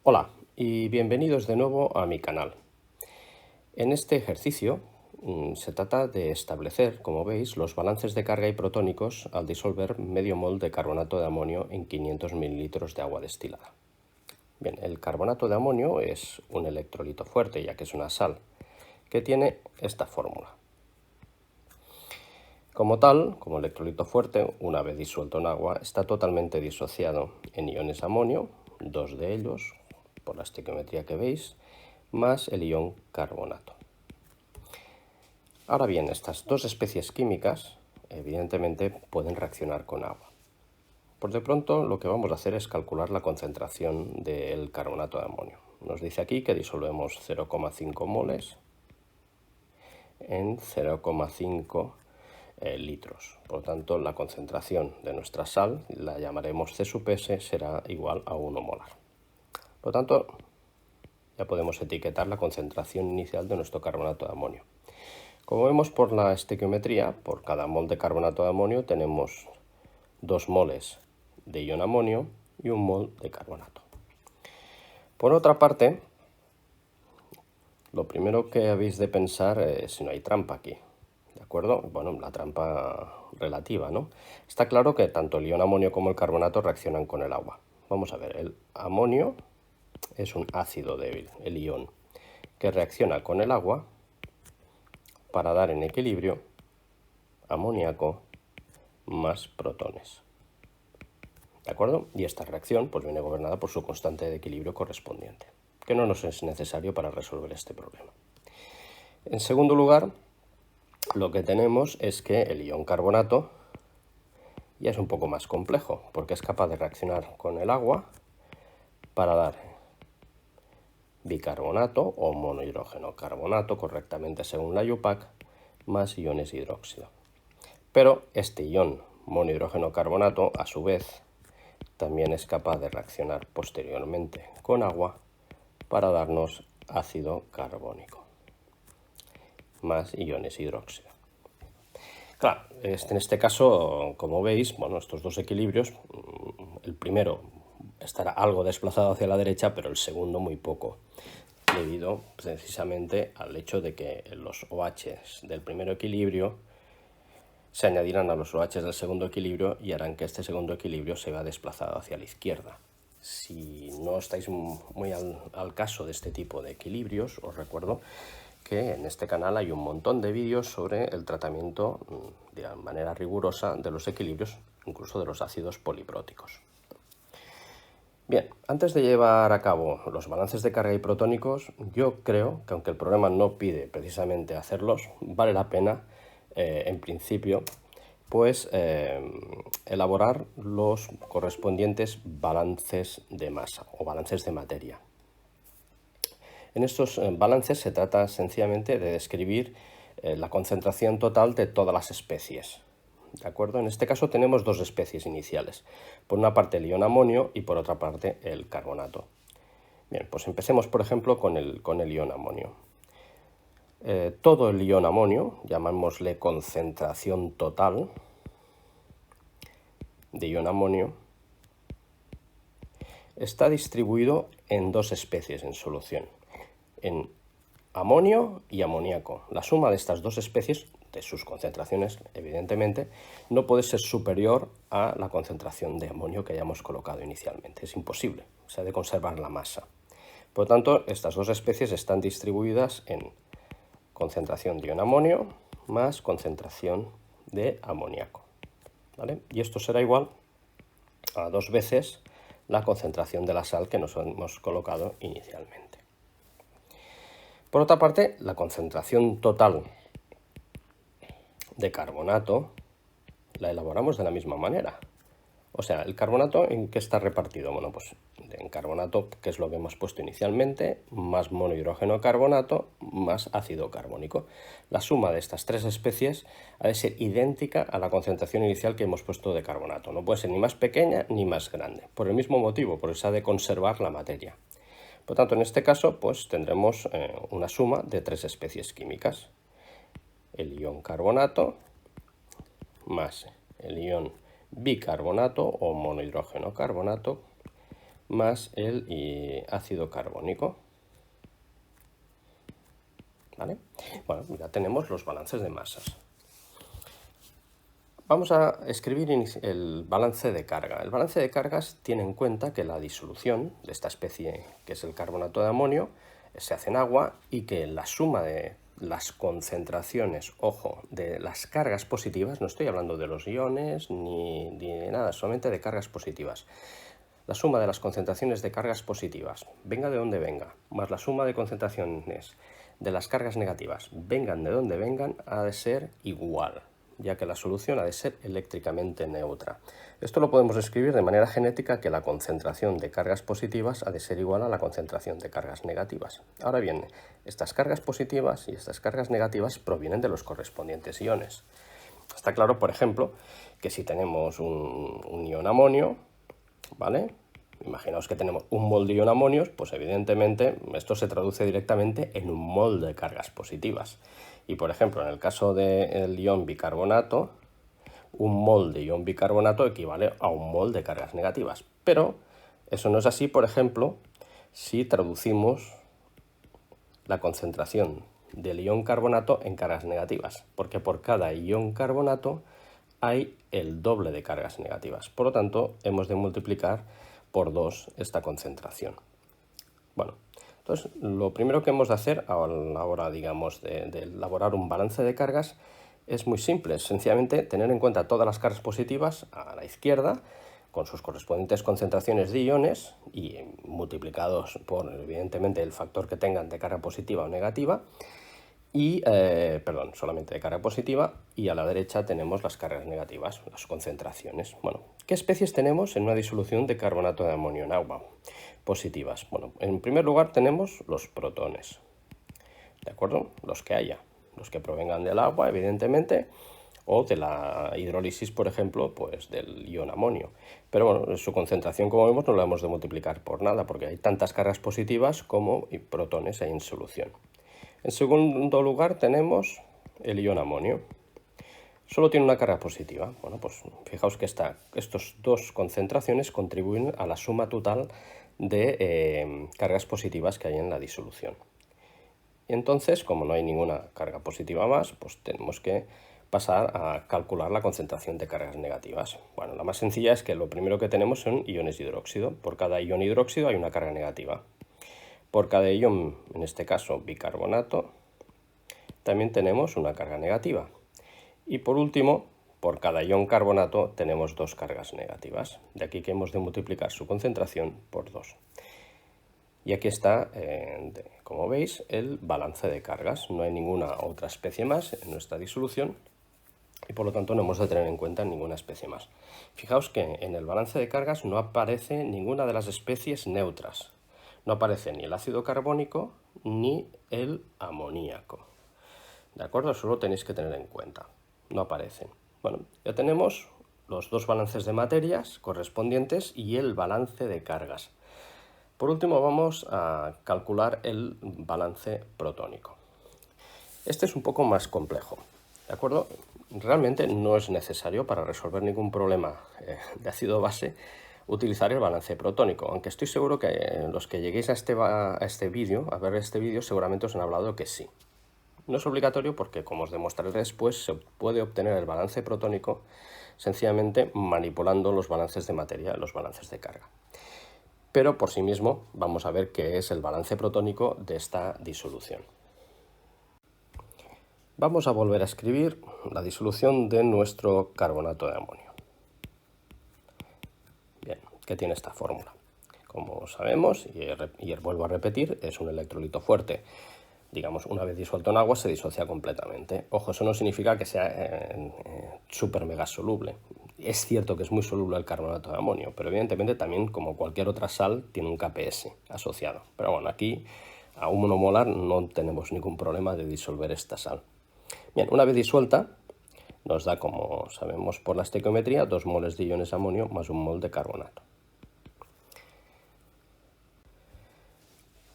Hola y bienvenidos de nuevo a mi canal. En este ejercicio se trata de establecer, como veis, los balances de carga y protónicos al disolver medio mol de carbonato de amonio en 500 mililitros de agua destilada. Bien, el carbonato de amonio es un electrolito fuerte, ya que es una sal, que tiene esta fórmula. Como tal, como electrolito fuerte, una vez disuelto en agua, está totalmente disociado en iones amonio, dos de ellos, por la estequiometría que veis, más el ion carbonato. Ahora bien, estas dos especies químicas, evidentemente, pueden reaccionar con agua. Por de pronto, lo que vamos a hacer es calcular la concentración del carbonato de amonio. Nos dice aquí que disolvemos 0,5 moles en 0,5 litros. Por lo tanto, la concentración de nuestra sal, la llamaremos C sub S, será igual a 1 molar. Por lo tanto, ya podemos etiquetar la concentración inicial de nuestro carbonato de amonio. Como vemos por la estequiometría, por cada mol de carbonato de amonio tenemos 2 moles de ion amonio y 1 mol de carbonato. Por otra parte, lo primero que habéis de pensar es si no hay trampa aquí. ¿De acuerdo? Bueno, la trampa relativa, ¿no? Está claro que tanto el ion amonio como el carbonato reaccionan con el agua. Vamos a ver, el amonio es un ácido débil, el ion, que reacciona con el agua para dar en equilibrio amoníaco más protones. ¿De acuerdo? Y esta reacción pues viene gobernada por su constante de equilibrio correspondiente, que no nos es necesario para resolver este problema. En segundo lugar, lo que tenemos es que el ion carbonato ya es un poco más complejo, porque es capaz de reaccionar con el agua para dar bicarbonato o monohidrógeno carbonato, correctamente según la IUPAC, más iones hidróxido. Pero este ion monohidrógeno carbonato, a su vez, también es capaz de reaccionar posteriormente con agua para darnos ácido carbónico, más iones hidróxido. Claro, en este caso, como veis, bueno, estos dos equilibrios, el primero estará algo desplazado hacia la derecha, pero el segundo muy poco, debido precisamente al hecho de que los OHs del primer equilibrio se añadirán a los OHs del segundo equilibrio y harán que este segundo equilibrio se vea desplazado hacia la izquierda. Si no estáis muy al caso de este tipo de equilibrios, os recuerdo que en este canal hay un montón de vídeos sobre el tratamiento de manera rigurosa de los equilibrios, incluso de los ácidos polipróticos. Bien, antes de llevar a cabo los balances de carga y protónicos, yo creo que aunque el programa no pide precisamente hacerlos, vale la pena, en principio, pues elaborar los correspondientes balances de masa o balances de materia. En estos balances se trata sencillamente de describir la concentración total de todas las especies. ¿De acuerdo? En este caso tenemos dos especies iniciales. Por una parte el ion amonio y por otra parte el carbonato. Bien, pues empecemos por ejemplo con el ion amonio. Todo el ion amonio, llamémosle concentración total de ion amonio, está distribuido en dos especies en solución, en amonio y amoníaco. La suma de estas dos especies, de sus concentraciones, evidentemente, no puede ser superior a la concentración de amonio que hayamos colocado inicialmente. Es imposible, se ha de conservar la masa. Por lo tanto, estas dos especies están distribuidas en concentración de ion amonio más concentración de amoníaco, ¿vale? Y esto será igual a 2 veces la concentración de la sal que nos hemos colocado inicialmente. Por otra parte, la concentración total de carbonato la elaboramos de la misma manera. O sea, ¿el carbonato en qué está repartido? Bueno, pues en carbonato, que es lo que hemos puesto inicialmente, más monohidrógeno carbonato, más ácido carbónico. La suma de estas tres especies ha de ser idéntica a la concentración inicial que hemos puesto de carbonato. No puede ser ni más pequeña ni más grande, por el mismo motivo, porque se ha de conservar la materia. Por tanto, en este caso, pues tendremos una suma de tres especies químicas. El ion carbonato más el ion bicarbonato o monohidrógeno carbonato más el ácido carbónico. ¿Vale? Bueno, ya tenemos los balances de masas. Vamos a escribir el balance de carga. El balance de cargas tiene en cuenta que la disolución de esta especie, que es el carbonato de amonio, se hace en agua y que la suma de las concentraciones, ojo, de las cargas positivas, no estoy hablando de los iones ni de nada, solamente de cargas positivas. La suma de las concentraciones de cargas positivas, venga de donde venga, más la suma de concentraciones de las cargas negativas, vengan de donde vengan, ha de ser igual, ya que la solución ha de ser eléctricamente neutra. Esto lo podemos escribir de manera genética, que la concentración de cargas positivas ha de ser igual a la concentración de cargas negativas. Ahora bien, estas cargas positivas y estas cargas negativas provienen de los correspondientes iones. Está claro, por ejemplo, que si tenemos un ion amonio, ¿vale? Imaginaos que tenemos un mol de ion amonio, pues evidentemente esto se traduce directamente en un mol de cargas positivas. Y por ejemplo, en el caso del ion bicarbonato, un mol de ion bicarbonato equivale a un mol de cargas negativas. Pero eso no es así, por ejemplo, si traducimos la concentración del ion carbonato en cargas negativas, porque por cada ion carbonato hay el doble de cargas negativas. Por lo tanto, hemos de multiplicar por 2 esta concentración. Bueno, entonces lo primero que hemos de hacer a la hora, digamos, de elaborar un balance de cargas es muy simple, es sencillamente tener en cuenta todas las cargas positivas a la izquierda, con sus correspondientes concentraciones de iones y multiplicados por, evidentemente, el factor que tengan de carga positiva o negativa, y, solamente de carga positiva, y a la derecha tenemos las cargas negativas, las concentraciones. Bueno, ¿qué especies tenemos en una disolución de carbonato de amonio en agua? Positivas. Bueno, en primer lugar tenemos los protones, ¿de acuerdo? Los que haya, los que provengan del agua, evidentemente, o de la hidrólisis, por ejemplo, pues del ion amonio. Pero bueno, su concentración, como vemos, no la hemos de multiplicar por nada, porque hay tantas cargas positivas como protones hay en solución. En segundo lugar tenemos el ion amonio. Solo tiene una carga positiva. Bueno, pues fijaos que estas dos concentraciones contribuyen a la suma total de cargas positivas que hay en la disolución. Y entonces, como no hay ninguna carga positiva más, pues tenemos que pasar a calcular la concentración de cargas negativas. Bueno, la más sencilla es que lo primero que tenemos son iones de hidróxido. Por cada ion hidróxido hay una carga negativa. Por cada ion, en este caso bicarbonato, también tenemos una carga negativa. Y por último, por cada ion carbonato tenemos dos cargas negativas. De aquí que hemos de multiplicar su concentración por 2. Y aquí está, como veis, el balance de cargas. No hay ninguna otra especie más en nuestra disolución y por lo tanto no hemos de tener en cuenta ninguna especie más. Fijaos que en el balance de cargas no aparece ninguna de las especies neutras. No aparece ni el ácido carbónico ni el amoníaco. ¿De acuerdo? Eso lo tenéis que tener en cuenta. No aparecen. Bueno, ya tenemos los dos balances de materias correspondientes y el balance de cargas. Por último, vamos a calcular el balance protónico. Este es un poco más complejo, ¿de acuerdo? Realmente no es necesario para resolver ningún problema de ácido-base utilizar el balance protónico, aunque estoy seguro que los que lleguéis a este vídeo, a ver este vídeo, seguramente os han hablado que sí. No es obligatorio porque, como os demostraré después, se puede obtener el balance protónico sencillamente manipulando los balances de materia, los balances de carga. Pero por sí mismo vamos a ver qué es el balance protónico de esta disolución. Vamos a volver a escribir la disolución de nuestro carbonato de amonio. Bien, ¿qué tiene esta fórmula? Como sabemos, y vuelvo a repetir, es un electrolito fuerte. Digamos, una vez disuelto en agua se disocia completamente. Ojo, eso no significa que sea súper mega soluble. Es cierto que es muy soluble el carbonato de amonio, pero evidentemente también, como cualquier otra sal, tiene un KPS asociado. Pero bueno, aquí a 1 molar no tenemos ningún problema de disolver esta sal. Bien, una vez disuelta, nos da, como sabemos por la estequiometría, 2 moles de iones amonio más 1 mol de carbonato.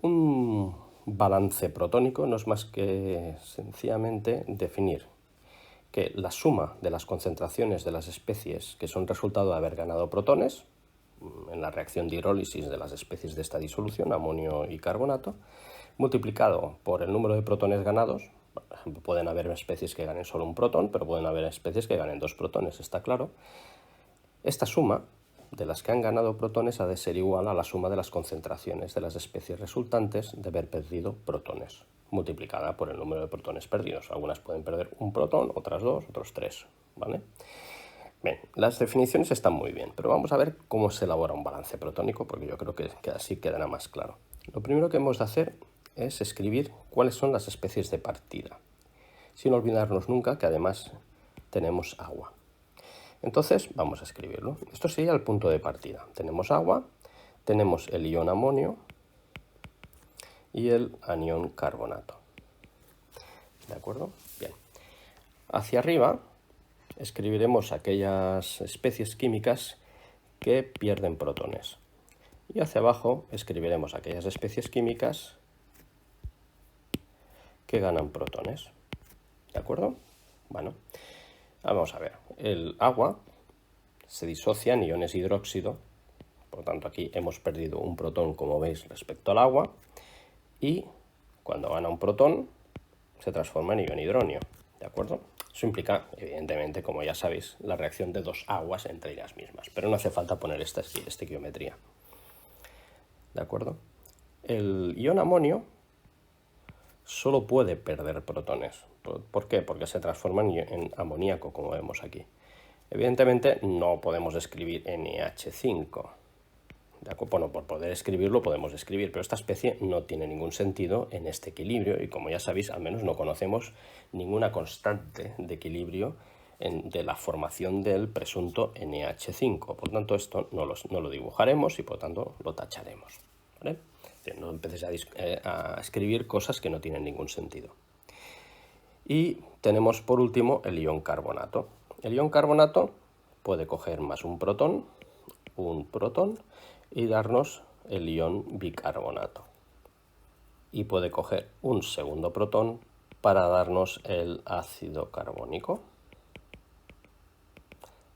Un balance protónico no es más que sencillamente definir que la suma de las concentraciones de las especies que son resultado de haber ganado protones en la reacción de hidrólisis de las especies de esta disolución, amonio y carbonato, multiplicado por el número de protones ganados. Por ejemplo, pueden haber especies que ganen solo un protón, pero pueden haber especies que ganen 2 protones, está claro. Esta suma de las que han ganado protones ha de ser igual a la suma de las concentraciones de las especies resultantes de haber perdido protones, multiplicada por el número de protones perdidos. Algunas pueden perder un protón, otras 2, otros 3, ¿vale? Bien, las definiciones están muy bien, pero vamos a ver cómo se elabora un balance protónico, porque yo creo que así quedará más claro. Lo primero que hemos de hacer es escribir cuáles son las especies de partida, sin olvidarnos nunca que además tenemos agua. Entonces vamos a escribirlo. Esto sería el punto de partida. Tenemos agua, tenemos el ion amonio y el anión carbonato. ¿De acuerdo? Bien. Hacia arriba escribiremos aquellas especies químicas que pierden protones. Y hacia abajo escribiremos aquellas especies químicas que ganan protones. ¿De acuerdo? Bueno, vamos a ver. El agua se disocia en iones hidróxido, por lo tanto aquí hemos perdido un protón, como veis, respecto al agua, y cuando gana un protón se transforma en ion hidronio. ¿De acuerdo? Eso implica, evidentemente, como ya sabéis, la reacción de 2 aguas entre ellas mismas, pero no hace falta poner esta estequiometría. ¿De acuerdo? El ion amonio solo puede perder protones. ¿Por qué? Porque se transforma en amoníaco, como vemos aquí. Evidentemente no podemos escribir NH5. Bueno, por poder escribirlo podemos escribir, pero esta especie no tiene ningún sentido en este equilibrio y, como ya sabéis, al menos no conocemos ninguna constante de equilibrio de la formación del presunto NH5. Por tanto, esto no lo dibujaremos y por tanto lo tacharemos, ¿vale? No empecéis a escribir cosas que no tienen ningún sentido. Y tenemos por último el ion carbonato. El ion carbonato puede coger más un protón y darnos el ion bicarbonato. Y puede coger un segundo protón para darnos el ácido carbónico.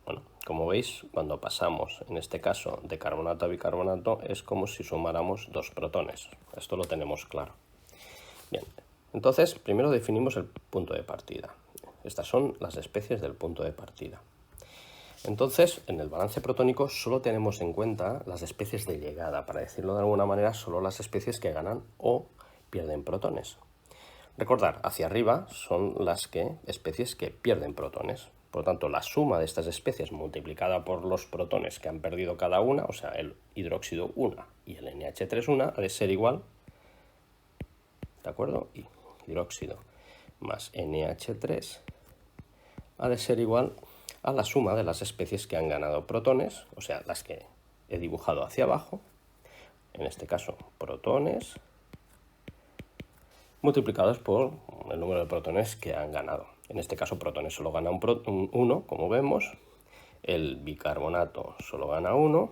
Bueno, como veis, cuando pasamos, en este caso, de carbonato a bicarbonato, es como si sumáramos 2 protones. Esto lo tenemos claro. Bien, entonces, primero definimos el punto de partida. Estas son las especies del punto de partida. Entonces, en el balance protónico solo tenemos en cuenta las especies de llegada, para decirlo de alguna manera, solo las especies que ganan o pierden protones. Recordar, hacia arriba son las especies que pierden protones. Por lo tanto, la suma de estas especies multiplicada por los protones que han perdido cada una, o sea, el hidróxido 1 y el NH3 1, ha de ser igual, ¿de acuerdo? Y hidróxido más NH3 ha de ser igual a la suma de las especies que han ganado protones, o sea, las que he dibujado hacia abajo, en este caso protones, multiplicados por el número de protones que han ganado. En este caso protones solo gana un 1, como vemos, el bicarbonato solo gana 1,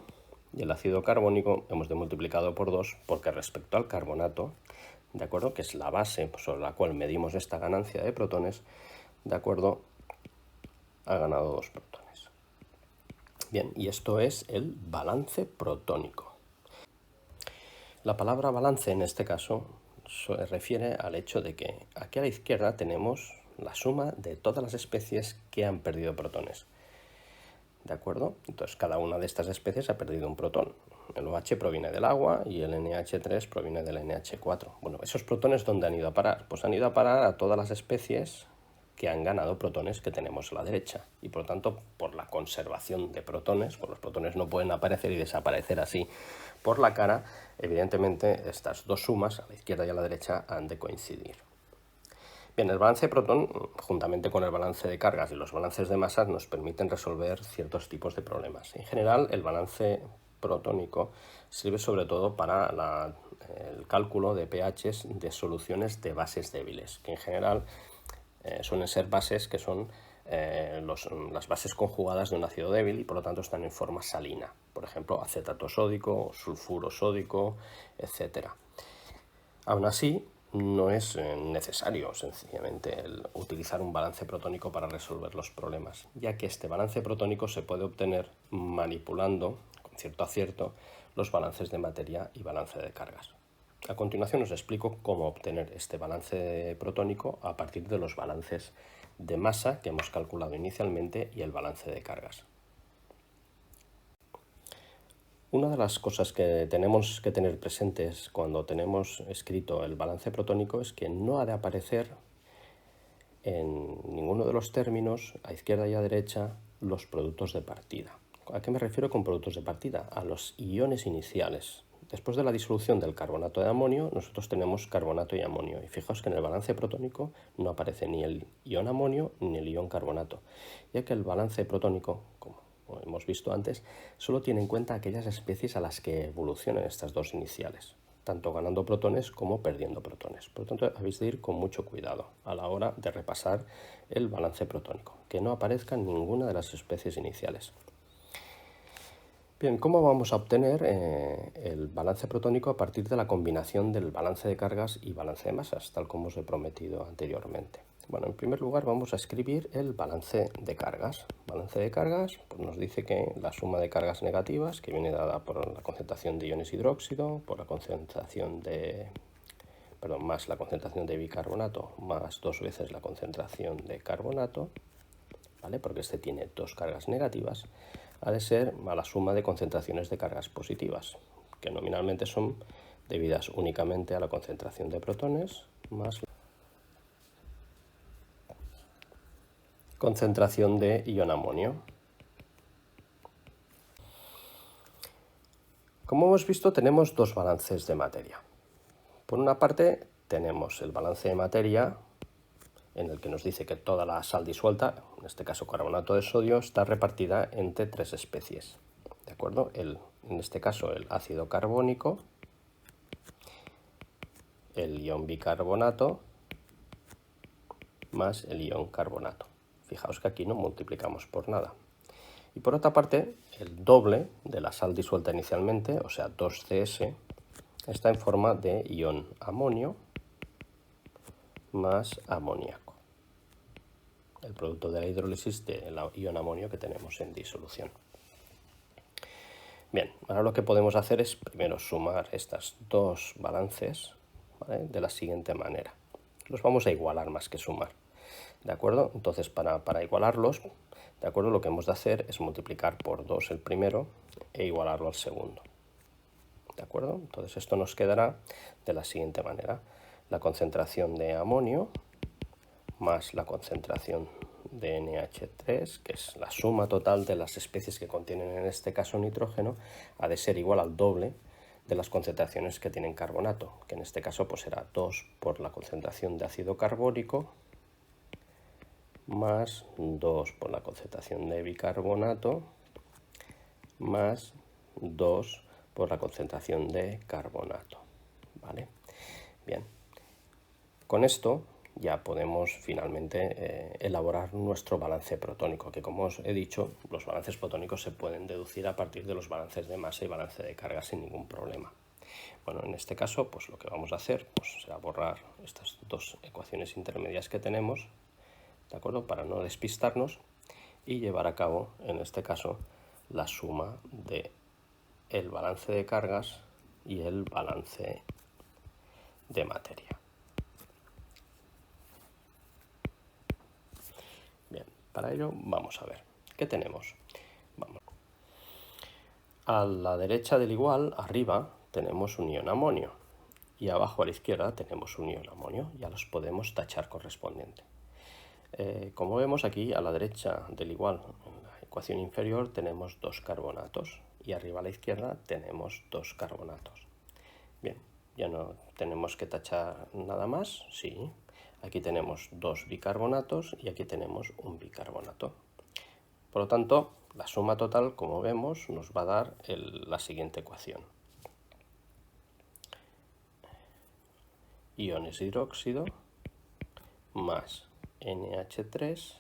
y el ácido carbónico hemos de multiplicarlo por 2, porque respecto al carbonato, ¿de acuerdo?, que es la base sobre la cual medimos esta ganancia de protones, ¿de acuerdo?, ha ganado 2 protones. Bien, y esto es el balance protónico. La palabra balance en este caso se refiere al hecho de que aquí a la izquierda tenemos la suma de todas las especies que han perdido protones. ¿De acuerdo? Entonces cada una de estas especies ha perdido un protón. El OH proviene del agua y el NH3 proviene del NH4. Bueno, ¿esos protones dónde han ido a parar? Pues han ido a parar a todas las especies que han ganado protones que tenemos a la derecha. Y por lo tanto, por la conservación de protones, pues los protones no pueden aparecer y desaparecer así por la cara, evidentemente estas dos sumas, a la izquierda y a la derecha, han de coincidir. Bien, el balance de protón, juntamente con el balance de cargas y los balances de masas, nos permiten resolver ciertos tipos de problemas. En general, el balance protónico sirve sobre todo para el cálculo de pHs de soluciones de bases débiles, que en general suelen ser bases que son las bases conjugadas de un ácido débil y por lo tanto están en forma salina. Por ejemplo, acetato sódico, sulfuro sódico, etc. Aún así, no es necesario sencillamente utilizar un balance protónico para resolver los problemas, ya que este balance protónico se puede obtener manipulando con cierto acierto los balances de materia y balance de cargas. A continuación os explico cómo obtener este balance protónico a partir de los balances de masa que hemos calculado inicialmente y el balance de cargas. Una de las cosas que tenemos que tener presentes cuando tenemos escrito el balance protónico es que no ha de aparecer en ninguno de los términos, a izquierda y a derecha, los productos de partida. ¿A qué me refiero con productos de partida? A los iones iniciales. Después de la disolución del carbonato de amonio, nosotros tenemos carbonato y amonio. Y fijaos que en el balance protónico no aparece ni el ion amonio ni el ion carbonato, ya que el balance protónico, como hemos visto antes, solo tiene en cuenta aquellas especies a las que evolucionan estas dos iniciales, tanto ganando protones como perdiendo protones. Por lo tanto, habéis de ir con mucho cuidado a la hora de repasar el balance protónico, que no aparezca en ninguna de las especies iniciales. Bien, ¿cómo vamos a obtener el balance protónico a partir de la combinación del balance de cargas y balance de masas, tal como os he prometido anteriormente? Bueno, en primer lugar vamos a escribir el balance de cargas. Balance de cargas pues nos dice que la suma de cargas negativas, que viene dada por la concentración de iones hidróxido, por la concentración más la concentración de bicarbonato, más 2 veces la concentración de carbonato, ¿vale? Porque este tiene dos cargas negativas, ha de ser a la suma de concentraciones de cargas positivas, que nominalmente son debidas únicamente a la concentración de protones más la concentración de ion amonio. Como hemos visto, tenemos dos balances de materia. Por una parte, tenemos el balance de materia, en el que nos dice que toda la sal disuelta, en este caso carbonato de sodio, está repartida entre 3 especies. ¿De acuerdo? En este caso el ácido carbónico, el ion bicarbonato, más el ion carbonato. Fijaos que aquí no multiplicamos por nada. Y por otra parte, el doble de la sal disuelta inicialmente, o sea 2CS, está en forma de ion amonio más amoníaco, el producto de la hidrólisis del ion amonio que tenemos en disolución. Bien, ahora lo que podemos hacer es primero sumar estos dos balances, ¿vale?, de la siguiente manera. Los vamos a igualar más que sumar, ¿de acuerdo? Entonces, para igualarlos, ¿de acuerdo?, lo que hemos de hacer es multiplicar por 2 el primero e igualarlo al segundo, ¿de acuerdo? Entonces esto nos quedará de la siguiente manera: la concentración de amonio más la concentración de NH3, que es la suma total de las especies que contienen en este caso nitrógeno, ha de ser igual al doble de las concentraciones que tienen carbonato, que en este caso pues será 2 por la concentración de ácido carbónico más 2 por la concentración de bicarbonato más 2 por la concentración de carbonato, ¿vale? Bien, con esto ya podemos finalmente elaborar nuestro balance protónico, que como os he dicho, los balances protónicos se pueden deducir a partir de los balances de masa y balance de carga sin ningún problema. Bueno, en este caso, pues lo que vamos a hacer pues, será borrar estas dos ecuaciones intermedias que tenemos, ¿de acuerdo?, para no despistarnos, y llevar a cabo, en este caso, la suma de el balance de cargas y el balance de materia. Bien, para ello vamos a ver qué tenemos. Vamos. A la derecha del igual, arriba, tenemos un ion amonio y abajo a la izquierda tenemos un ion amonio. Ya los podemos tachar correspondiente. Como vemos aquí, a la derecha del igual, en la ecuación inferior, tenemos 2 carbonatos y arriba a la izquierda tenemos 2 carbonatos. Bien, ya no tenemos que tachar nada más. Sí, aquí tenemos 2 bicarbonatos y aquí tenemos un bicarbonato. Por lo tanto, la suma total, como vemos, nos va a dar la siguiente ecuación: iones hidróxido más NH3,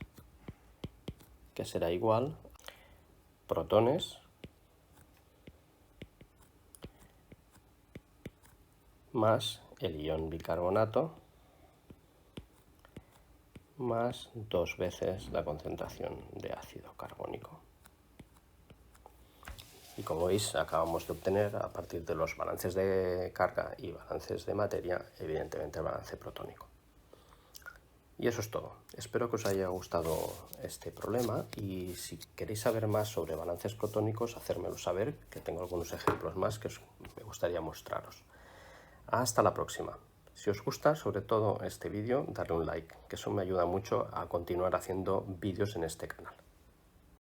que será igual a protones más el ion bicarbonato más 2 veces la concentración de ácido carbónico. Y como veis, acabamos de obtener, a partir de los balances de carga y balances de materia, evidentemente el balance protónico. Y eso es todo. Espero que os haya gustado este problema y si queréis saber más sobre balances protónicos, hacérmelo saber, que tengo algunos ejemplos más que me gustaría mostraros. Hasta la próxima. Si os gusta, sobre todo este vídeo, darle un like, que eso me ayuda mucho a continuar haciendo vídeos en este canal.